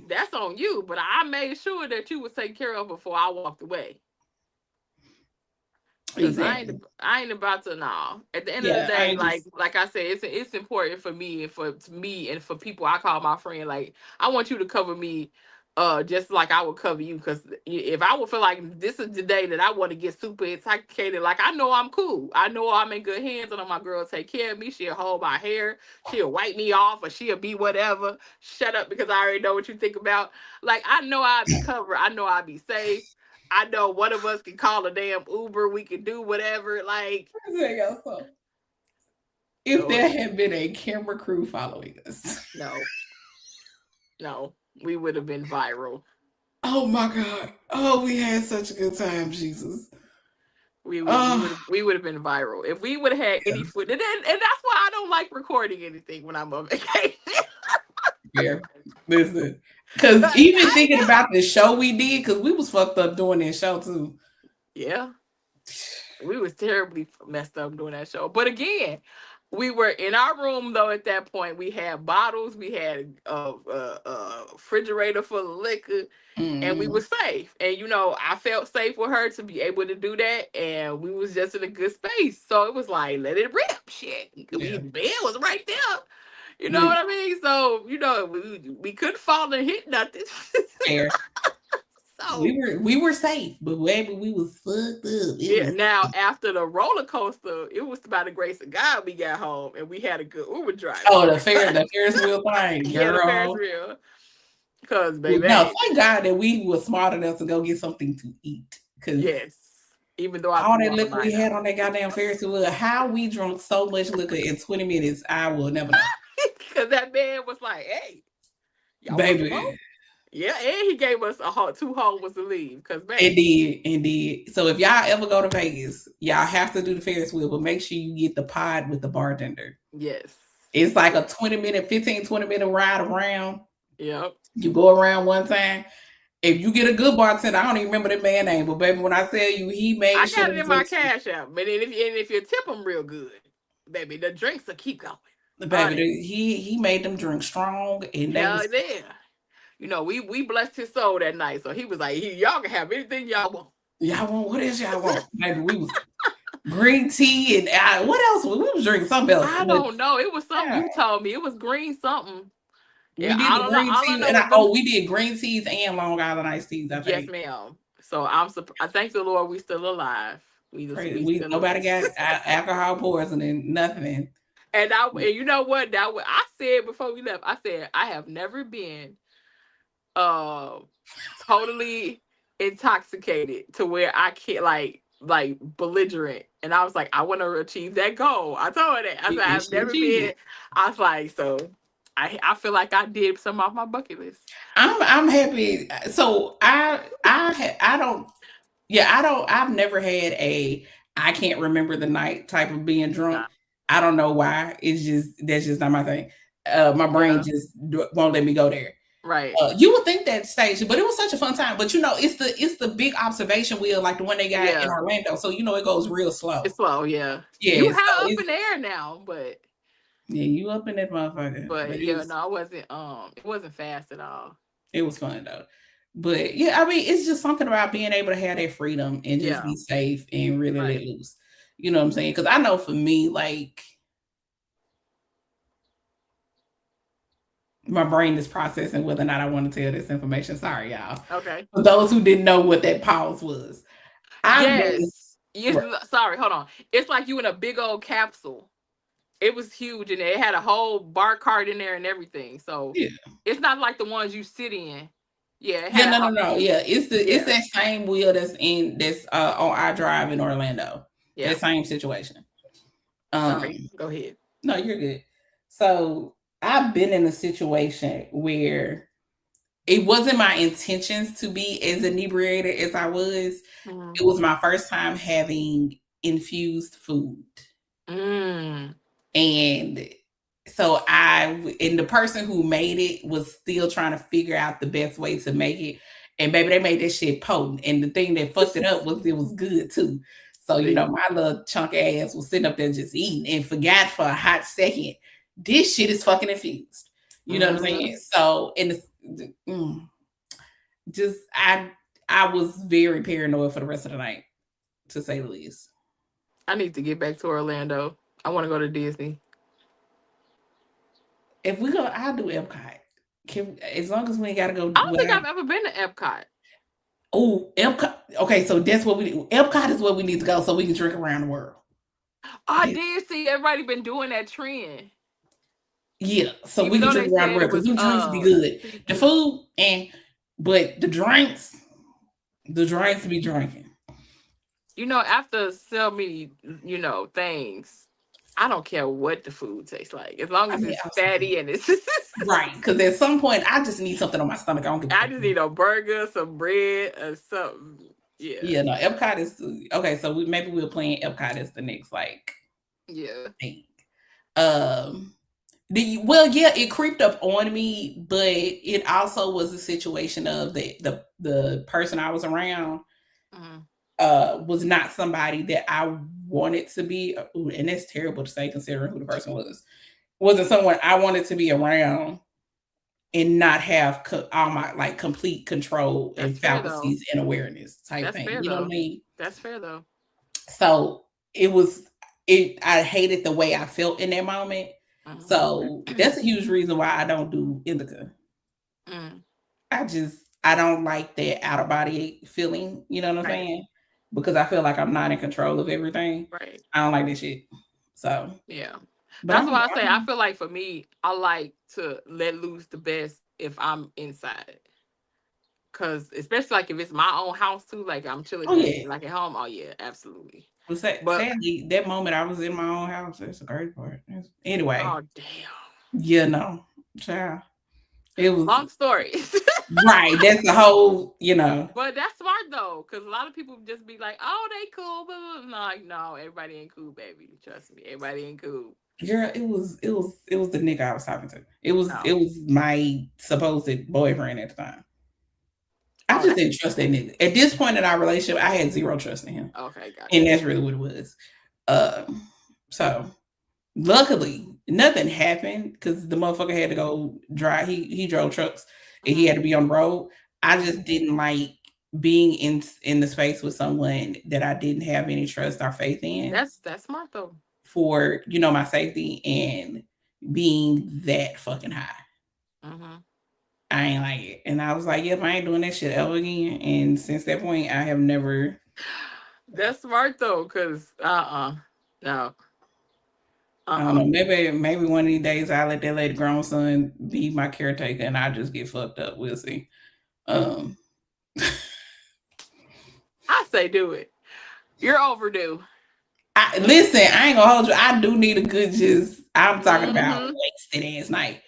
that's on you. But I made sure that you was taken care of before I walked away. Exactly. I ain't about to know. At the end of the day, like I said, it's important for me and for people I call my friend. Like I want you to cover me. Just like I would cover you, because if I would feel like this is the day that I want to get super intoxicated, like I know I'm cool. I know I'm in good hands, and my girl take care of me. She'll hold my hair. She'll wipe me off, or she'll be whatever. Shut up, because I already know what you think about. Like I know I'll be covered. I know I'll be safe. I know one of us can call a damn Uber. We can do whatever. Like if there had been a camera crew following us, no. We would have been viral. Oh my God. Oh, we had such a good time, Jesus. We would have been viral. If we would have had any footage. And that's why I don't like recording anything when I'm on vacation. Yeah, listen. Because even thinking about the show we did, because we was fucked up doing that show too. Yeah. We was terribly messed up doing that show. But again, we were in our room though at that point. We had bottles, we had a refrigerator full of liquor, and we were safe. And I felt safe with her to be able to do that, and we was just in a good space. So it was like, let it rip, shit. The bed was right there. You know what I mean? So we couldn't fall and hit nothing. Fair. So we were safe, but baby, we was fucked up. Now after the roller coaster, it was by the grace of God we got home and we had a good Uber driver. Oh, the Ferris wheel thing, girl. Yeah, the Ferris wheel. Cause baby, no, thank God that we were smart enough to go get something to eat. Cause even though all that liquor we had on that goddamn Ferris wheel, how we drunk so much liquor in 20 minutes, I will never know. Cause that man was like, "Hey, y'all baby." Yeah, and he gave us 2 whole was to leave. Cause baby. It did. So if y'all ever go to Vegas, y'all have to do the Ferris wheel, but make sure you get the pod with the bartender. Yes. It's like a 15-20 minute ride around. Yep. You go around one time. If you get a good bartender, I don't even remember the man's name, but baby, when I tell you, he made I got it in my cash app. But if you tip him real good, baby, the drinks will keep going. Baby, he made them drink strong, and we blessed his soul that night. So he was like, y'all can have anything y'all want. Y'all want what else y'all want? Baby, we was green tea and what else? We was drinking something else. I don't know. It was something you told me. It was green something. We did green tea, we did green teas and Long Island iced teas. I think. Yes, ma'am. So I thank the Lord we still alive. Nobody got alcohol poisoning, nothing. And you know what? I said before we left. I said I have never been totally intoxicated to where I can't like belligerent. And I was like, I want to achieve that goal. I told her that. I said I've never been. I was like, so I feel like I did some off my bucket list. I'm happy. So I've never had I can't remember the night type of being drunk. Nah. I don't know why. That's just not my thing. My brain just won't let me go there. Right. You would think that stage, but it was such a fun time. But it's the big observation wheel, like the one they got in Orlando. So it goes real slow. It's slow, yeah. You high up in the air now, but you up in that motherfucker. But it wasn't fast at all. It was fun though. But I mean, it's just something about being able to have that freedom and just be safe and really let loose. You know what I'm saying? Because I know for me, like, my brain is processing whether or not I want to tell this information. Sorry, y'all. Okay. For those who didn't know what that pause was. Sorry, hold on. It's like you in a big old capsule. It was huge and it had a whole bar cart in there and everything. So it's not like the ones you sit in. Yeah. No. Yeah. It's that same wheel that's on our drive in Orlando. Yeah. That same situation. Sorry. Go ahead. No, you're good. So I've been in a situation where it wasn't my intentions to be as inebriated as I was. Mm. It was my first time having infused food. Mm. And so the person who made it was still trying to figure out the best way to make it. And baby, they made that shit potent. And the thing that fucked it up was it was good too. So, my little chunk ass was sitting up there just eating and forgot for a hot second, this shit is fucking infused. You know what I'm saying? So, I was very paranoid for the rest of the night, to say the least. I need to get back to Orlando. I want to go to Disney. If we go, I'll do Epcot. As long as we ain't got to go. I don't think I've ever been to Epcot. Oh, Epcot. Okay, so that's what we do. Epcot is where we need to go so we can drink around the world. I did see everybody been doing that trend. Yeah, so we can drink around the world because the drinks be good. The food, but the drinks be drinking. After so many, things, I don't care what the food tastes like, as long as it's fatty and it's right. Because at some point, I just need something on my stomach. I just need a burger, some bread, or something. Yeah. Yeah. No, Epcot is okay. So maybe we'll plan Epcot as the next thing. It creeped up on me, but it also was a situation of the person I was around was not somebody that I wanted to be. Ooh, and that's terrible to say considering who the person was. Wasn't someone I wanted to be around and not have all my like complete control and faculties and awareness type thing. You know what I mean? That's fair though. So I hated the way I felt in that moment. So that's a huge reason why I don't do indica. I don't like that out of body feeling, you know what I'm saying? Because I feel like I'm not in control of everything. Right. I don't like that shit. So yeah. That's why I say I feel like for me, I like to let loose the best if I'm inside. Cause especially like if it's my own house too, like I'm chilling like at home. Oh yeah, absolutely. But sadly, that moment I was in my own house. That's the great part. Anyway. Oh damn. Yeah, no, child. It was long story. Right. That's the whole, But that's smart though, because a lot of people just be like, "Oh, they cool," but like, no, everybody ain't cool, baby. Trust me, everybody ain't cool. Girl, it was the nigga I was talking to. It was my supposed boyfriend at the time. I just didn't trust that nigga. At this point in our relationship, I had zero trust in him. Okay, gotcha. And that's really what it was. So luckily, nothing happened because the motherfucker had to go drive. He drove trucks and he had to be on the road. I just didn't like being in the space with someone that I didn't have any trust or faith in. That's smart though. For my safety and being that fucking high. I ain't like it. And I was like, yep, I ain't doing that shit ever again. And since that point, I have never. That's smart though, because no. I don't know. Maybe one of these days I'll let that lady grown son be my caretaker and I'll just get fucked up. We'll see. I say do it. You're overdue. Listen, I ain't gonna hold you. I do need a good I'm talking about wasted ass night.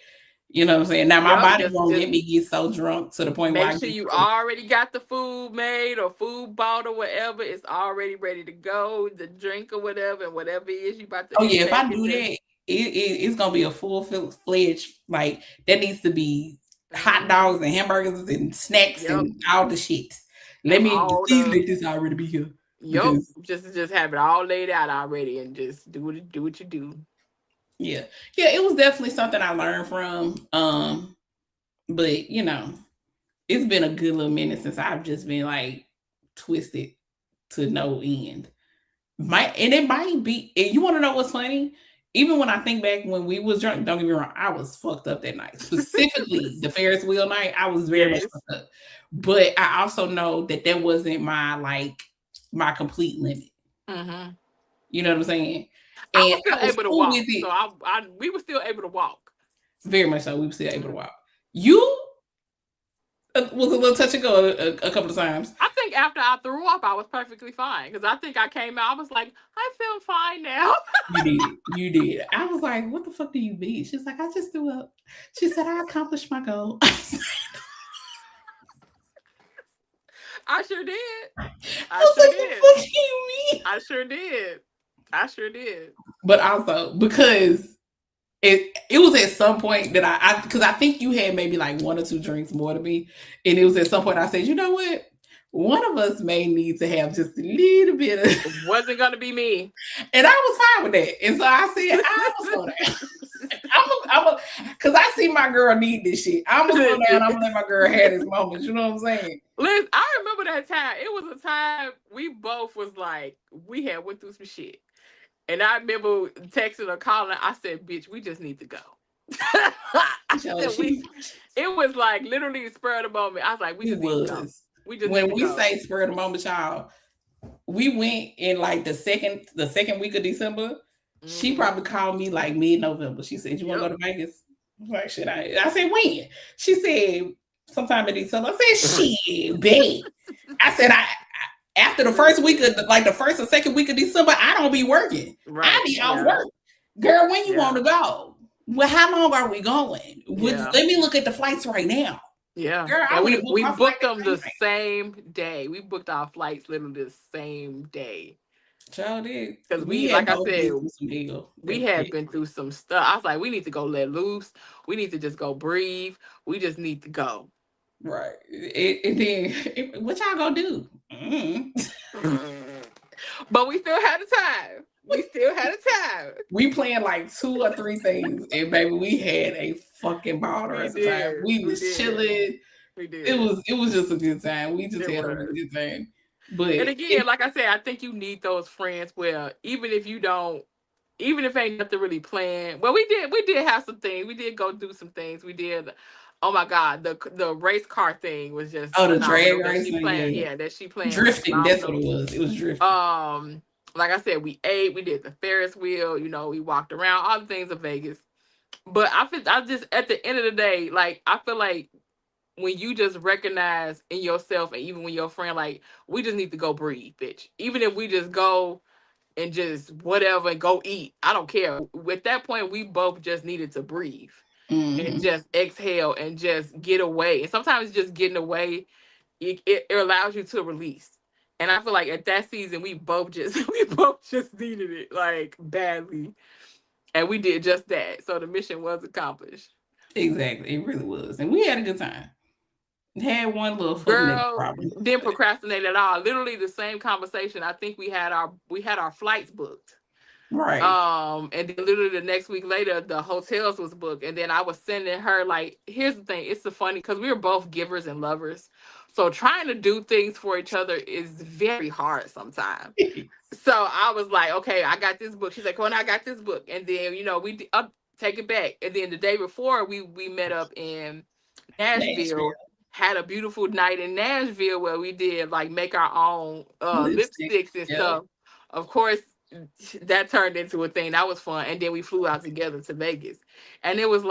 You know what I'm saying? Now my body won't let me get so drunk to the point where make sure you already got the food made or food bought or whatever. It's already ready to go. The drink or whatever, and whatever it is you about to. Oh yeah, if I do that, it's gonna be a full-fledged like that needs to be hot dogs and hamburgers and snacks and all the shit. Let this already be here. Yup, just have it all laid out already and just do what you do. Yeah, it was definitely something I learned from. But it's been a good little minute since I've just been like twisted to no end. It might be. And you want to know what's funny? Even when I think back when we was drunk, don't get me wrong, I was fucked up that night. Specifically, the Ferris wheel night, I was very much fucked up. But I also know that wasn't my complete limit. You know what I'm saying? And I was still able to walk. So we were still able to walk. Very much so. We were still able to walk. You was a little touch and go a couple of times. I think after I threw up, I was perfectly fine. Because I think I came out, I was like, I feel fine now. You did. I was like, what the fuck do you mean? She's like, I just threw up. She said, I accomplished my goal. I sure did. What the fuck do you mean? I sure did. But also because it was at some point that because I think you had maybe like one or two drinks more than me, and it was at some point I said, you know what? One of us may need to have just a little bit of. It wasn't gonna be me, and I was fine with that. And so I said, I was going down. Because I see my girl need this shit. I'm gonna go down. I'm gonna let my girl have this moment. You know what I'm saying? Liz, I remember that time. It was a time we both was like, we had went through some shit. And I remember texting or calling. I said, bitch, we just need to go. It was like literally the spur of the moment. I was like, we just need to go. When we say spur of the moment, y'all, we went in like the second week of December. She probably called me like mid-November. She said, you want to go to Vegas? I was like, shit. I said, when? She said, sometime in December. I said, shit, babe. I said, after the first week of the first or second week of December, I don't be working. Right. I be off work. Girl, when you want to go? Well, how long are we going? Let me look at the flights right now. Yeah. Girl, we booked them the same day. We booked our flights literally the same day. Y'all did. Because we like I said, we had been through some stuff. I was like, we need to go let loose. We need to just go breathe. We just need to go. Right. And then what y'all gonna do? But we still had the time. We planned like 2 or 3 things, and baby, we had a fucking ball the rest of the time. We was chilling. We did. It was just a good time. We just had a really good time. But and again, like I said, I think you need those friends where even if ain't nothing really planned. Well, we did have some things. We did go do some things. We did. Oh my God, the race car thing was just the drag racing. That she planned. Drifting. That's what it was. It was drifting. Like I said, we ate. We did the Ferris wheel. We walked around. All the things of Vegas. But I just at the end of the day, like I feel like when you just recognize in yourself, and even when your friend, like we just need to go breathe, bitch. Even if we just go and just whatever and go eat. I don't care. At that point, we both just needed to breathe and just exhale and just get away. And sometimes just getting away, it allows you to release. And I feel like at that season, we both just needed it like badly. And we did just that. So the mission was accomplished. Exactly. It really was. And we had a good time. Had one little girl didn't procrastinate at all. Literally the same conversation. I think we had our flights booked. Right. And then literally the next week later, the hotels was booked. And then I was sending her like, here's the thing. It's so funny because we were both givers and lovers. So trying to do things for each other is very hard sometimes. So I was like, okay, I got this book. She's like, well, I got this book. And then, we take it back. And then the day before we met up in Nashville. Had a beautiful night in Nashville where we did like make our own lipsticks and stuff. Of course, that turned into a thing. That was fun. And then we flew out together to Vegas. And it was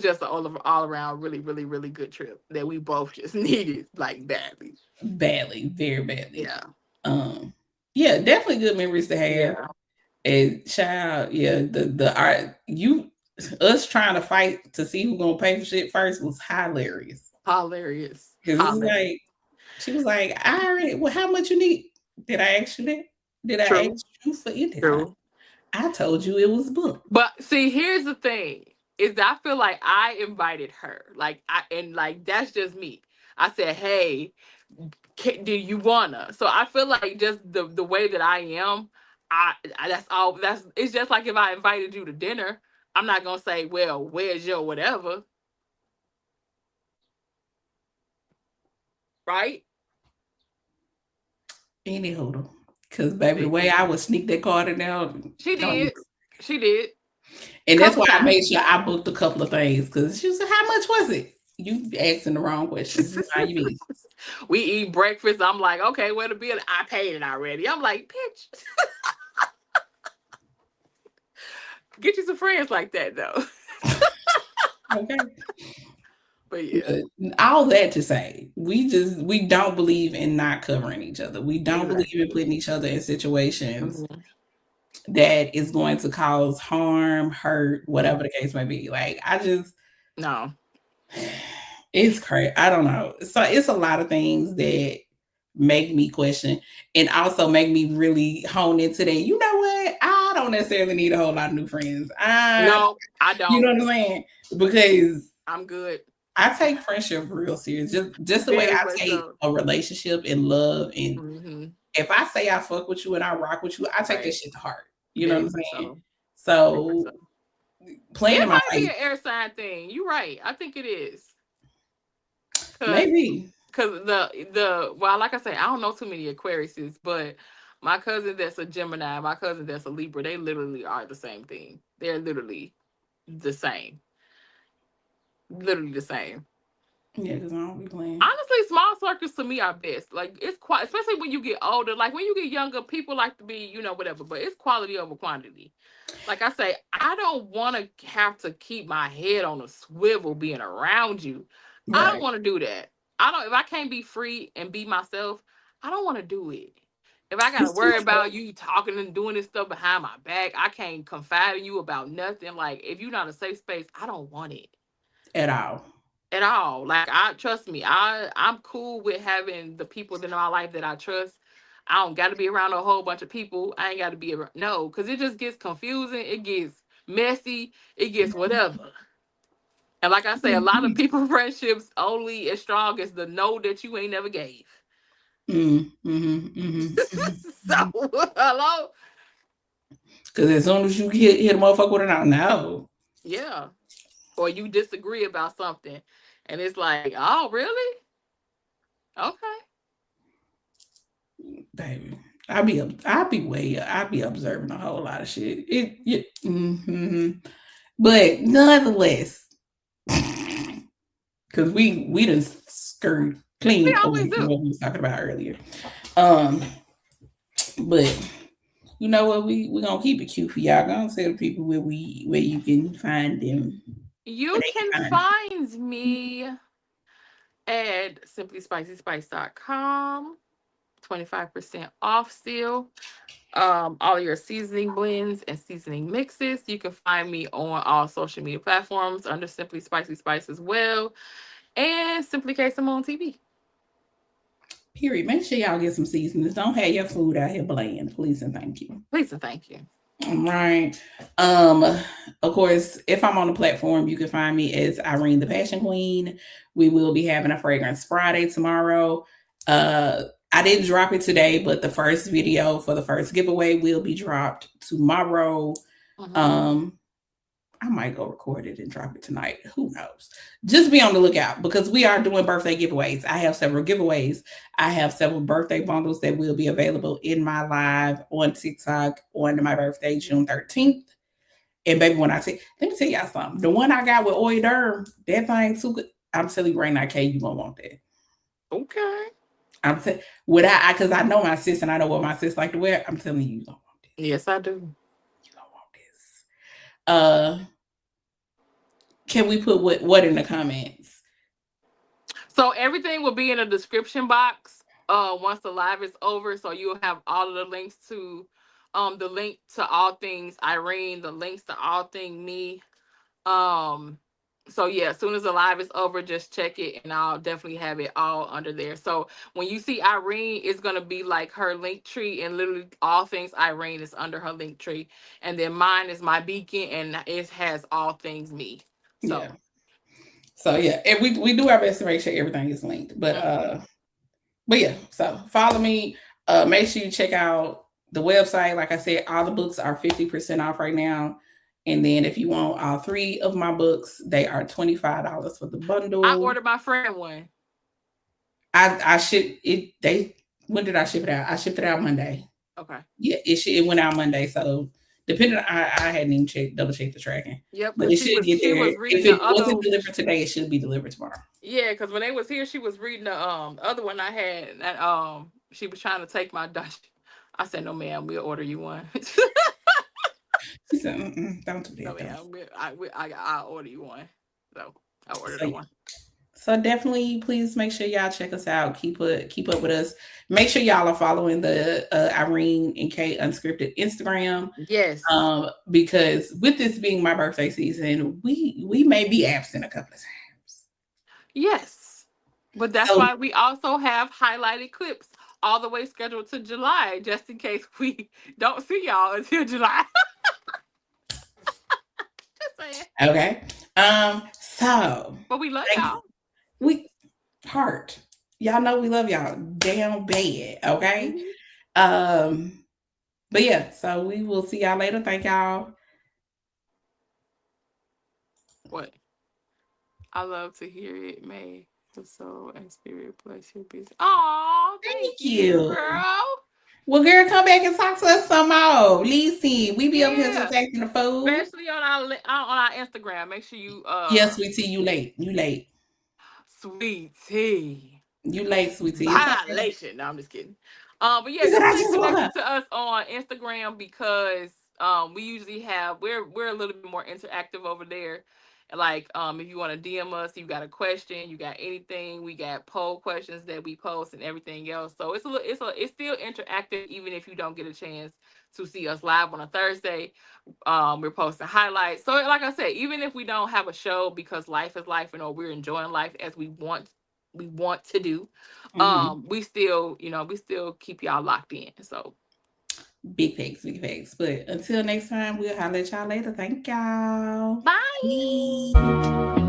just an all around really, really, really good trip that we both just needed like badly. Badly, very badly. Yeah. Yeah, definitely good memories to have. Yeah. And child, us trying to fight to see who's gonna pay for shit first was hilarious. Hilarious. Because like she was like, I already how much you need? Did I ask you that? Did I ask you for anything? True. I told you it was booked. But see, here's the thing, is that I feel like I invited her. That's just me. I said, hey, do you wanna? So I feel like just the way that I am, it's just like if I invited you to dinner, I'm not gonna say, well, where's your whatever? Right? Anywho, because baby, the way I would sneak that card in there, she did. And that's why I made sure I booked a couple of things, because she said, how much was it? You asking the wrong questions. How you mean? We eat breakfast. I'm like, okay, where the bill? I paid it already. I'm like, bitch. Get you some friends like that though. Okay. But yeah. All that to say, we don't believe in not covering each other. We don't believe in putting each other in situations that is going to cause harm, hurt, whatever the case may be. Like, no. It's crazy. I don't know. So it's a lot of things that make me question and also make me really hone into that. You know what? I don't necessarily need a whole lot of new friends. No, I don't. You know what I'm saying? Because I'm good. I take friendship real serious. Just the way I take a relationship and love. And if I say I fuck with you and I rock with you, I take that shit to heart. You know what I'm saying? So it might be an air sign thing. You're right. I think it is. Maybe. Because like I say, I don't know too many Aquariuses, but my cousin that's a Gemini, my cousin that's a Libra, they literally are the same thing. They're literally the same. Literally the same. Yeah, because I don't be playing. Honestly, small circles to me are best. Like, it's quite, especially when you get older. Like, when you get younger, people like to be, whatever. But it's quality over quantity. Like I say, I don't want to have to keep my head on a swivel being around you. Right. I don't want to do that. If I can't be free and be myself, I don't want to do it. If I got to worry about you talking and doing this stuff behind my back, I can't confide in you about nothing. Like, if you're not a safe space, I don't want it. At all. Like, trust me, I'm cool with having the people in my life that I trust. I don't got to be around a whole bunch of people. I ain't got to be around. No, because it just gets confusing. It gets messy. It gets whatever. And like I say, a lot of people friendships only as strong as the no that you ain't never gave. So, hello? Because as soon as you hit a motherfucker with a no. Yeah. Or you disagree about something. And it's like, oh, really? Okay. Baby, I be observing a whole lot of shit. But nonetheless, because we done skirt clean away from what we was talking about earlier. But you know what? We gonna keep it cute for y'all. Gonna tell people where you can find them. You can find me at simplyspicyspice.com. 25% off still. All your seasoning blends and seasoning mixes. You can find me on all social media platforms under Simply Spicy Spice as well. And Simply K Simone TV. Period. Make sure y'all get some seasonings. Don't have your food out here bland. Please and thank you. Please and thank you. All right. Of course, if I'm on the platform, you can find me as Irene the Passion Queen. We will be having a Fragrance Friday tomorrow. I didn't drop it today, but the first video for the first giveaway will be dropped tomorrow. I might go record it and drop it tonight. Who knows? Just be on the lookout because we are doing birthday giveaways. I have several giveaways. I have several birthday bundles that will be available in my live on TikTok on my birthday, June 13th. And baby, when I say, let me tell y'all something. The one I got with Oi Derm, that thing too good. I'm telling you right now, Kay, you gonna want that. Okay. I'm saying, because I know my sis and I know what my sis like to wear. I'm telling you, you gonna want this. Yes, I do. You gonna want this. Can we put what in the comments? So everything will be in the description box once the live is over. So you'll have all of the links to the link to all things Irene, the links to all things me. So yeah, as soon as the live is over, just check it and I'll definitely have it all under there. So when you see Irene, it's gonna be like her link tree, and literally all things Irene is under her link tree. And then mine is my beacon, and it has all things me. So yeah, and we do our best to make sure everything is linked. But yeah, so follow me. Make sure you check out the website. Like I said, all the books are 50% off right now. And then if you want all 3 of my books, they are $25 for the bundle. I ordered my friend one. I shipped it. When did I ship it out? I shipped it out Monday. Okay. Yeah, it went out Monday. So depending on, I hadn't even double checked the tracking. Yep. But it should get there. If it wasn't delivered today, it should be delivered tomorrow. Yeah, because when they was here, she was reading the other one I had, and she was trying to take my Dutch. I said, "No, ma'am, we'll order you one." She said, "Don't do that." No, ma'am, I'll order you one. So I ordered one. So definitely, please make sure y'all check us out. Keep up with us. Make sure y'all are following the Irene and Kay Unscripted Instagram. Yes. Because with this being my birthday season, we may be absent a couple of times. Yes, but that's why we also have highlighted clips all the way scheduled to July, just in case we don't see y'all until July. Just saying. Okay. So. But we love y'all. Y'all know we love y'all damn bad, okay? But yeah, so we will see y'all later. Thank y'all. What? I love to hear it. May the soul and spirit bless your business. Oh, thank you, girl. Well, girl, come back and talk to us some more. Listen, we be up here just acting the fool. Especially on our Instagram. Make sure you Yes, sweetie, you late. Sweetie. You late, sweetie. Violation. No, I'm just kidding. But yeah, just stay connected to us on Instagram because we usually we're a little bit more interactive over there. Like if you want to DM us, you got a question, you got anything, we got poll questions that we post and everything else. So it's still interactive even if you don't get a chance to see us live on a Thursday. We're posting highlights. So like I said, even if we don't have a show because life is life and or we're enjoying life as we want want to do. We still, we still keep y'all locked in. So big facts. But until next time, we'll holler at y'all later. Thank y'all. Bye.